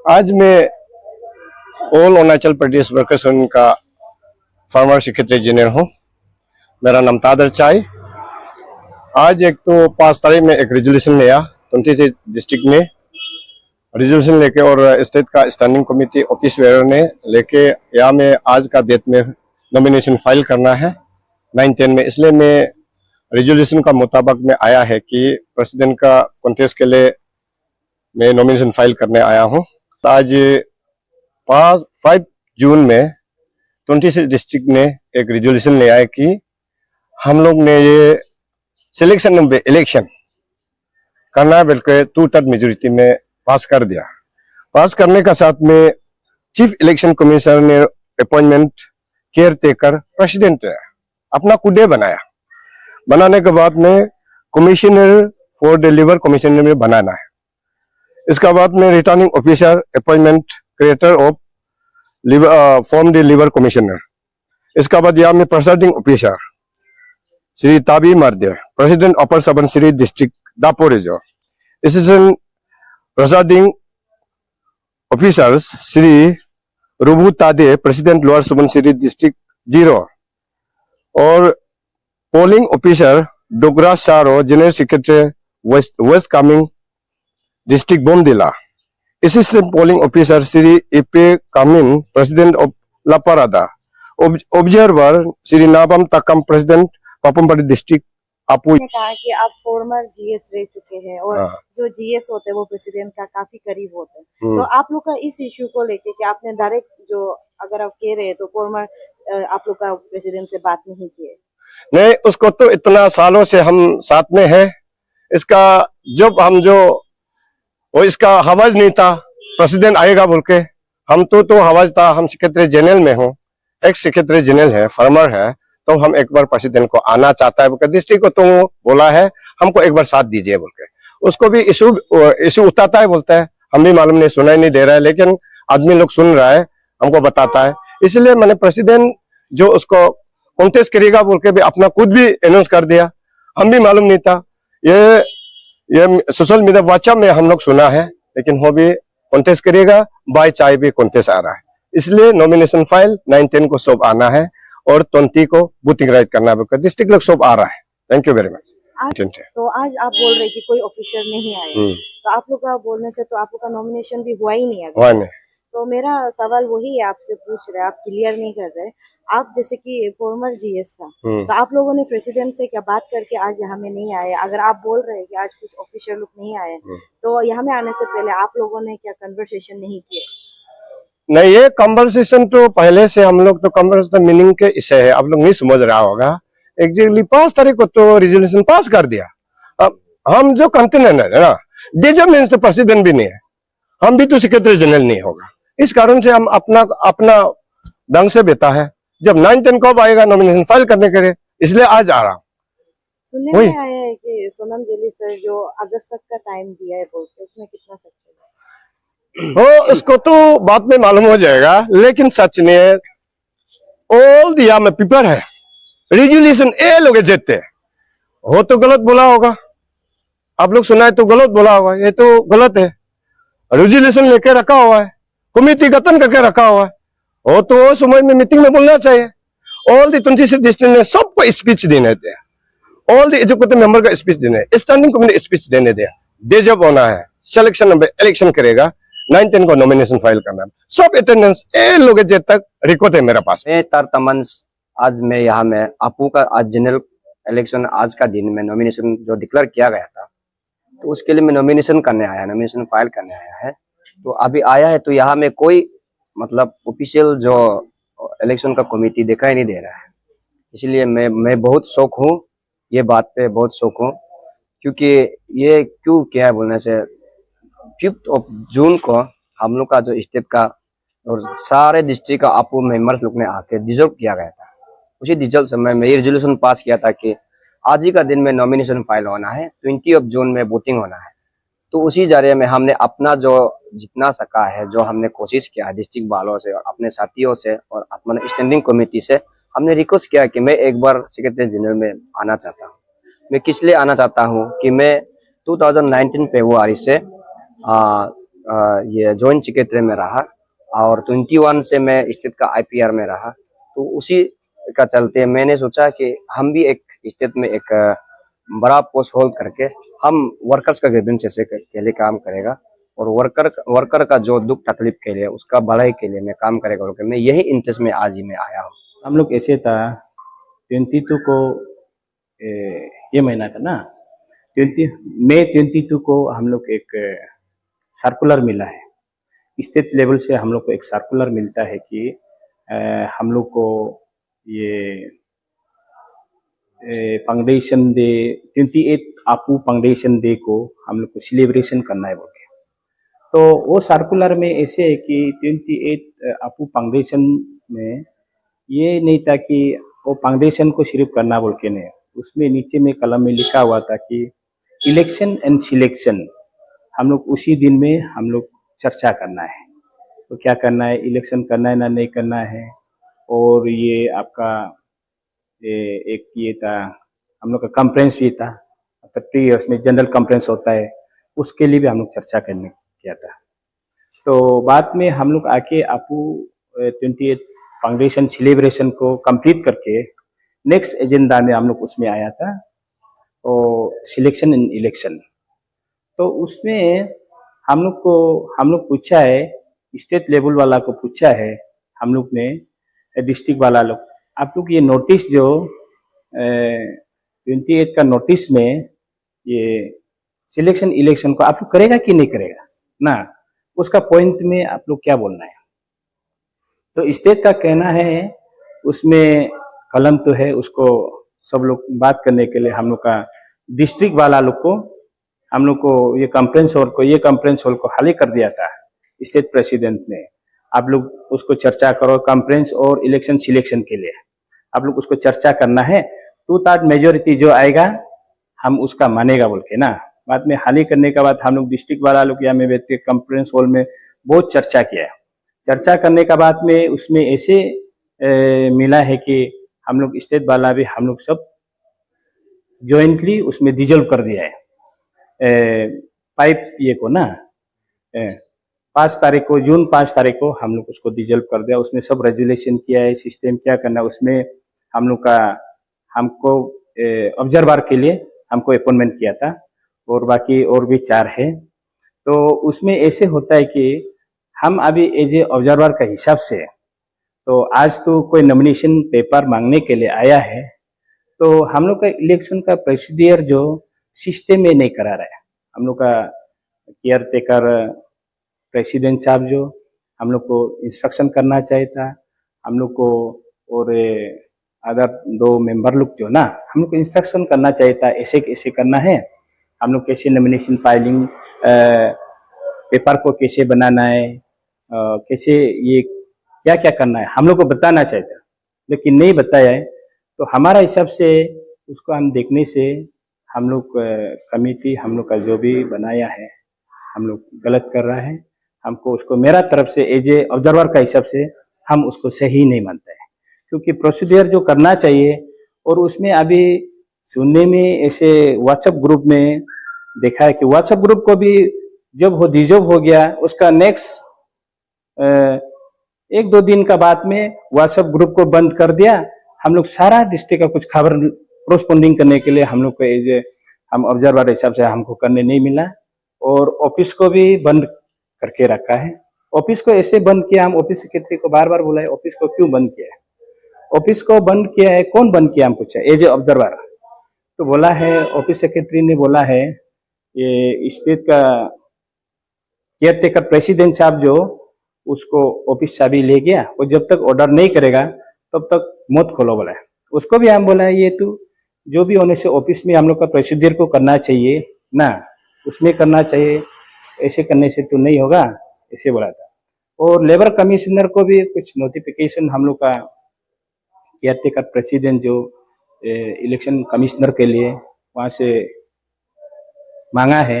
आज मैं all Arunachal Pradesh workers union का फार्मर सेक्रेटरी जनरल हूँ। मेरा नाम तादर चाय। आज एक तो 5 तारीख में एक रेजोल्यूशन लिया 26 डिस्ट्रिक्ट में रेजोल्यूशन लेके और स्टेट का स्टैंडिंग कमेटी ऑफिस वेयर ने लेके यहाँ में आज का डेट में नॉमिनेशन फाइल करना है 9-10 में। इसलिए मैं रेजोल्यूशन का मुताबिक में आया है कि प्रेसिडेंट का कॉन्टेस्ट के लिए मैं नॉमिनेशन फाइल करने आया हूँ। आज 5 जून में 26 डिस्ट्रिक्ट ने एक रेजोल्यूशन ले आया कि हम लोग ने ये सिलेक्शन में इलेक्शन करना बल्कि 2/3 मेजोरिटी में पास कर दिया। पास करने का साथ में चीफ इलेक्शन कमिश्नर ने अपॉइंटमेंट केयर टेकर प्रेसिडेंट अपना कुडे बनाया। बनाने के बाद में कमिश्नर फॉर द लिवर कमिश्नर में बनाना है। इसका बाद में returning officer appointment creator of form the लिवर कमिश्नर। इसका बाद यहाँ में presiding officer Shri Tabi Marde, president upper Subansiri district Daporijo. Assistant presiding officers Shri Rubu Tade, president lower Subansiri district 0। और polling officer Dogra Saro, general secretary west Kameng district Bomdila. Assistant polling officer Shri Ipe Kamin, president of Laparada. Observer Shri Nabam Takam, president Papum Pare district आपू। ने कहा कि आप फॉर्मर जीएस रह चुके हैं और जो जीएस होते हैं वो प्रेसिडेंट का काफी करीब होते हैं, तो आप लोग का इस इश्यू को लेके कि आपने डायरेक्ट जो अगर आप कह रहे हैं तो फॉर्मर आप लोग का प्रेसिडेंट से बात नहीं किए? नहीं, उसको तो इतना सालों से हम साथ में है। इसका जब हम जो वो इसका हवाज नहीं था प्रेसिडेंट आएगा बोल के, हम तो हवाज था। हम सेक्रेटरी जनरल में हूँ, एक सेक्रेटरी जनरल है, फार्मर है, तो हम एक बार प्रेसिडेंट को आना चाहता है बोल डिस्ट्रिक्ट को, तो बोला है हमको एक बार साथ दीजिए बोल के। उसको भी इशू उठाता है, बोलता है हम भी मालूम नहीं, सुनाई नहीं दे रहा है, लेकिन आदमी लोग सुन रहा है, हमको बताता है। इसलिए मैंने प्रेसिडेंट जो उसको कॉन्टेस्ट करेगा बोल के भी अपना खुद भी अनाउंस कर दिया। हम भी मालूम नहीं था, ये सोशल मीडिया व्हाट्सएप में हम लोग सुना है, लेकिन वो भी कॉन्टेस्ट करेगा, बाय चाय भी कॉन्टेस्ट आ रहा है। इसलिए नॉमिनेशन फाइल 9-10 को सब आना है और 20 को वोटिंग राइट करना है। डिस्ट्रिक्ट लोग सब आ रहा है। Thank you very much. तो आज आप बोल रहे कि कोई ऑफिसर नहीं आया, तो आप लोग का बोलने से तो आप लोग का नॉमिनेशन भी हुआ ही नहीं है। तो मेरा सवाल वही है, आपसे पूछ रहे, आप क्लियर नहीं कर रहे। आप जैसे कि फॉर्मर जीएस था, तो आप लोगों ने प्रेसिडेंट से क्या बात करके आज यहाँ में नहीं आए? अगर आप बोल रहे हैं कि आज कुछ ऑफिसर लोग नहीं आए, तो यहाँ में आने से पहले आप लोगों ने क्या कन्वर्सेशन नहीं किए? नहीं, ये कन्वर्सेशन तो पहले से हम लोग तो कन्वर्सेशन मीनिंग के इसे है, आप लोग नहीं समझ रहा होगा। एग्जैक्टली 5 तारीख को तो रेजोल्यूशन पास कर दिया। अब हम जो कंटेनर है ना, डीजब मीन्स तो प्रेसिडेंट भी नहीं है, हम भी तो सेक्रेटरी जनरल नहीं होगा। इस कारण से हम अपना ढंग से बेटा है। जब 9-10 कब आएगा नॉमिनेशन फाइल करने के लिए, इसलिए आज आ रहा हूँ। सुनने में आया है कि सोनम जेली सर जो अगस्त तक का टाइम दिया है बोलते, उसमें कितना सच है? हो, उसको तो बाद में मालूम हो जाएगा, लेकिन सच नहीं है। ऑल दिया में पेपर है, रेजोल्यूशन ए लोग देते हो तो गलत बोला होगा, आप लोग सुना है तो गलत बोला होगा, ये तो गलत है। रेजोल्यूशन लेके रखा हुआ है, कमेटी गठन करके रखा हुआ है, वो तो समय में मीटिंग में बोलना चाहिए। ऑल दी 26 डिस्ट्रिक्ट ने सबको स्पीच देने दिया, ऑल दी एजुकेटिव मेंबर का स्पीच देने, स्टैंडिंग कमेटी स्पीच देने दिया। दे जब होना है सिलेक्शन में इलेक्शन करेगा, 9-10 को नॉमिनेशन फाइल करना है। सब अटेंडेंस ए लोग जब तक रिकॉर्ड है मेरे पास। मैं तर तमन्स, आज मैं यहाँ में आपू का आज जनरल इलेक्शन आज का दिन में नॉमिनेशन जो डिक्लेयर किया गया था, तो उसके लिए मैं नॉमिनेशन करने आया, नॉमिनेशन फाइल करने आया है। तो अभी आया है तो यहाँ में कोई मतलब ऑफिशियल जो इलेक्शन का कमेटी दिखाई नहीं दे रहा है। इसलिए मैं बहुत शौक हूँ, ये बात पे बहुत शौक हूँ, क्योंकि ये क्यों क्या है बोलने से 5 जून को हम लोग का जो स्टेट का और सारे डिस्ट्रिक्ट का आपू मेंबर्स लोग ने आके डिजर्व किया गया था। उसी डिजर्व समय में ये रेजोल्यूशन पास किया था कि आज ही का दिन में नॉमिनेशन फाइल होना है, 20 जून में वोटिंग होना है। तो उसी जरिए में हमने अपना जो जितना सका है, जो हमने कोशिश किया डिस्ट्रिक्ट वालों से और अपने साथियों से और अपने स्टैंडिंग कमेटी से, हमने रिक्वेस्ट किया कि मैं एक बार सेक्रेटरी जनरल में आना चाहता हूँ। मैं किस लिए आना चाहता हूँ कि मैं 2019 फरवरी से ये जॉइंट सेक्रेटरी में रहा और 21 से मैं स्टेट का IPR में रहा। तो उसी का चलते मैंने सोचा कि हम भी एक स्टेट में एक बड़ा पोस्ट होल्ड करके हम वर्कर्स का ग्रीवेंस के लिए काम करेगा और वर्कर का जो दुख तकलीफ के लिए उसका भलाई के लिए मैं काम करेगा और मैं यही इंटरेस्ट में आज ही में आया हूँ। हम लोग ऐसे था 22 को ये महीना था ना, 22 को हम लोग एक सर्कुलर मिला है स्टेट लेवल से। हम लोग को एक सर्कुलर मिलता है कि हम लोग को ये फाउंडेशन डे 28 आपू फाउंडेशन डे को हम लोग को सेलिब्रेशन करना है बोल के। तो वो सर्कुलर में ऐसे है कि 28 आपू फाउंडेशन में ये नहीं था कि वो फाउंडेशन को सिर्फ करना बोल के नहीं, उसमें नीचे में कलम में लिखा हुआ था कि इलेक्शन एंड सिलेक्शन हम लोग उसी दिन में हम लोग चर्चा करना है। तो क्या करना है, इलेक्शन करना है ना नहीं करना है, और ये आपका एक ये था हम लोग का कॉन्फ्रेंस भी था 30 इयर्स में जनरल कॉन्फ्रेंस होता है, उसके लिए भी हम लोग चर्चा करने किया था। तो बाद में हम लोग आके आपू 28 फाउंडेशन सेलिब्रेशन को कंप्लीट करके नेक्स्ट एजेंडा में हम लोग उसमें आया था और सिलेक्शन एंड इलेक्शन। तो उसमें हम लोग पूछा है, स्टेट लेवल वाला को पूछा है हम लोग ने, डिस्ट्रिक्ट वाला लोग, आप लोग ये नोटिस जो 28 का नोटिस में ये सिलेक्शन इलेक्शन को आप लोग करेगा कि नहीं करेगा ना, उसका पॉइंट में आप लोग क्या बोलना है। तो स्टेट का कहना है उसमें कलम तो है, उसको सब लोग बात करने के लिए हम लोग का डिस्ट्रिक्ट वाला लोग को हम लोग को ये कॉन्फ्रेंस हॉल को खाली कर दिया था स्टेट प्रेसिडेंट ने। आप लोग उसको चर्चा करो कॉन्फ्रेंस और इलेक्शन सिलेक्शन के लिए, आप लोग उसको चर्चा करना है, 2/3 मेजोरिटी जो आएगा हम उसका मानेगा बोल के ना। बाद में हाल ही करने के बाद हम लोग डिस्ट्रिक्ट वाला लोग यहाँ में बैठ के कॉन्फ्रेंस हॉल में बहुत चर्चा किया। चर्चा करने के बाद में उसमें ऐसे मिला है कि हम लोग स्टेट वाला भी हम लोग सब जॉइंटली उसमें डिजोल्व कर दिया है पाइप ये को ना 5 तारीख को, जून 5 तारीख को हम लोग उसको डिजोल्व कर दिया। उसमें सब रेजुलेशन किया है, सिस्टम क्या करना है उसमें हम लोग का, हमको ऑब्जर्वर के लिए हमको अपॉइंटमेंट किया था और बाकी और भी 4 है। तो उसमें ऐसे होता है कि हम अभी एज ए ऑब्जर्वर का हिसाब से, तो आज तो कोई नॉमिनेशन पेपर मांगने के लिए आया है, तो हम लोग का इलेक्शन का प्रोसीडियर जो सिस्टम में नहीं करा रहा है। हम लोग का केयर टेकर प्रेसिडेंट साहब जो हम लोग को इंस्ट्रक्शन करना चाहिए था हम लोग को, और अदर 2 मेंबर लोग जो ना हम लोग को इंस्ट्रक्शन करना चाहिए था, ऐसे कैसे करना है, हम लोग कैसे नॉमिनेशन फाइलिंग पेपर को कैसे बनाना है, कैसे ये क्या क्या करना है हम लोग को बताना चाहिए था, लेकिन नहीं बताया है। तो हमारा हिसाब से उसको हम देखने से हम लोग कमेटी हम लोग का जो भी बनाया है हम लोग गलत कर रहा है। हमको उसको मेरा तरफ से एज ए ऑब्जर्वर का हिसाब से हम उसको सही नहीं मानते हैं, क्योंकि प्रोसीडियर जो करना चाहिए, और उसमें अभी सुनने में ऐसे व्हाट्सएप ग्रुप में देखा है कि व्हाट्सएप ग्रुप को भी जब डिजॉल्व हो गया उसका नेक्स्ट 1-2 दिन का बाद में व्हाट्सएप ग्रुप को बंद कर दिया। हम लोग सारा डिस्ट्रिक्ट का कुछ खबर कोरस्पोंडिंग करने के लिए हम लोग को हम ऑब्जर्वर हिसाब से हमको करने नहीं मिला, और ऑफिस को भी बंद करके रखा है। ऑफिस को ऐसे बंद किया, हम ऑफिस सेक्रेटरी को बार बार बोला है ऑफिस को क्यों बंद किया है, ऑफिस को बंद किया है, कौन बंद किया, हम पूछा एज ए ऑब्जर्वर। तो बोला है ऑफिस सेक्रेटरी ने बोला है ये स्टेट का केयर टेकर प्रेसिडेंट साहब जो उसको ऑफिस चाबी ले गया, वो जब तक ऑर्डर नहीं करेगा तब तक मत खोलो बोला है। उसको भी हम बोला है ये तो जो भी होने से ऑफिस में हम लोग का प्रोसीडियर को करना चाहिए ना, उसमें करना चाहिए, ऐसे करने से तो नहीं होगा, ऐसे बोला था। और लेबर कमिश्नर को भी कुछ नोटिफिकेशन हम लोग का केयर टेकर प्रेसिडेंट जो इलेक्शन कमिश्नर के लिए वहाँ से मांगा है,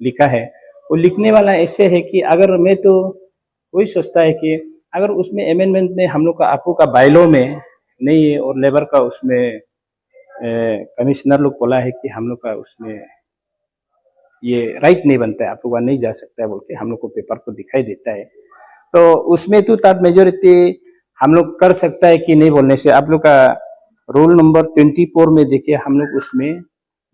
लिखा है। वो लिखने वाला ऐसे है कि अगर मैं तो वही सोचता है कि अगर उसमें अमेंडमेंट में हम लोग का आपको का बायलॉ में नहीं है और लेबर का उसमें कमिश्नर लोग बोला है कि हम लोग का उसमें ये राइट नहीं बनता है, आप लोग वहाँ नहीं जा सकता है बोल के हम लोग को पेपर को दिखाई देता है। तो उसमें तो तार मेजोरिटी हम लोग कर सकता है कि नहीं बोलने से। आप लोग का रूल नंबर 24 में देखिए, हम लोग उसमें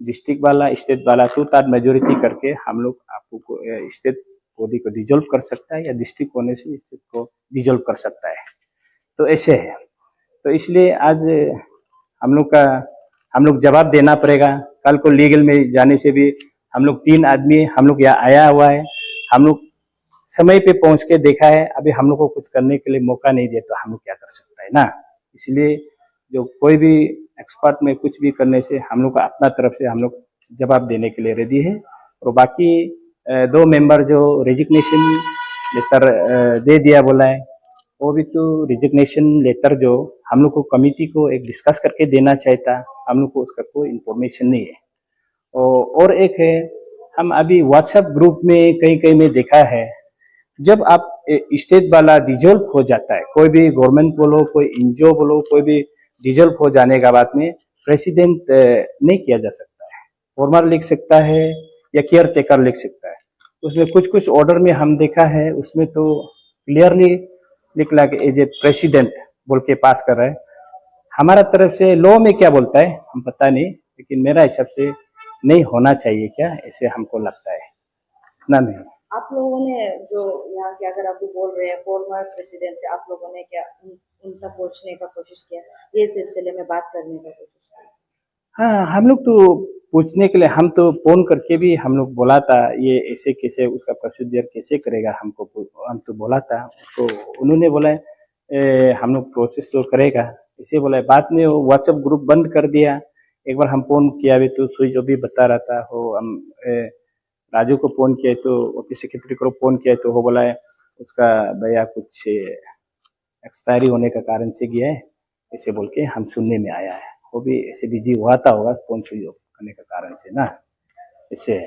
डिस्ट्रिक्ट वाला स्टेट वाला तो तार मेजोरिटी करके हम लोग आपको स्टेट बॉडी को डिजोल्व कर सकता है, या डिस्ट्रिक्ट होने से स्टेट को डिजोल्व कर सकता है। तो ऐसे है, तो इसलिए आज हम लोग जवाब देना पड़ेगा। कल को लीगल में जाने से भी हम लोग 3 आदमी हम लोग यहाँ आया हुआ है, हम लोग समय पे पहुंच के देखा है, अभी हम लोग को कुछ करने के लिए मौका नहीं दिया तो हम लोग क्या कर सकता है ना। इसलिए जो कोई भी एक्सपर्ट में कुछ भी करने से हम लोग का अपना तरफ से हम लोग जवाब देने के लिए रेडी है। और बाकी 2 मेंबर जो रेजिग्नेशन लेटर दे दिया बोला है, वो भी तो रिजिग्नेशन लेटर जो हम लोग को कमिटी को एक डिस्कस करके देना चाहिए था, हम लोग को उसका कोई इन्फॉर्मेशन नहीं है। और एक है, हम अभी व्हाट्सएप ग्रुप में कहीं कहीं में देखा है, जब आप स्टेट वाला डिजोल्व हो जाता है, कोई भी गवर्नमेंट बोलो, कोई एनजीओ बोलो, कोई भी डिजोल्व हो जाने के बाद में प्रेसिडेंट नहीं किया जा सकता है, फॉर्मर लिख सकता है या केयर टेकर लिख सकता है। उसमें कुछ कुछ ऑर्डर में हम देखा है, उसमें तो क्लियरली लिखला कि एज ए प्रेसिडेंट बोल के पास कर रहा है। हमारा तरफ से लॉ में क्या बोलता है हम पता नहीं, लेकिन मेरा हिसाब से नहीं होना चाहिए क्या, ऐसे हमको लगता है ना। नहीं, आप लोगों ने जो यहाँ के, अगर आप बोल रहे हैं फॉर्मर प्रेसिडेंट से, आप लोगों ने क्या उन तक पहुँचने का कोशिश किया, ये सिलसिले में बात करने का कोशिश किया? हाँ, हम लोग तो पूछने के लिए हम तो फोन करके भी हम लोग बोला था, ये ऐसे कैसे उसका प्रोसीजर कैसे करेगा, हम तो बोला था उसको। उन्होंने बोला हम लोग प्रोसेस तो करेगा, ऐसे बोला है। बाद में वो व्हाट्सएप ग्रुप बंद कर दिया। एक बार हम फोन किया भी तो सुई जो भी बता रहा था, वो हम राजू को फोन किया तो ऑफिस सेक्रेटरी को फोन किया तो वो बोला है उसका भैया कुछ एक्सपायरी होने का कारण से गया है, ऐसे बोल के हम सुनने में आया है। वो भी ऐसे बिजी हुआ था होगा फोन स्विच ऑफ करने का कारण से ना, इससे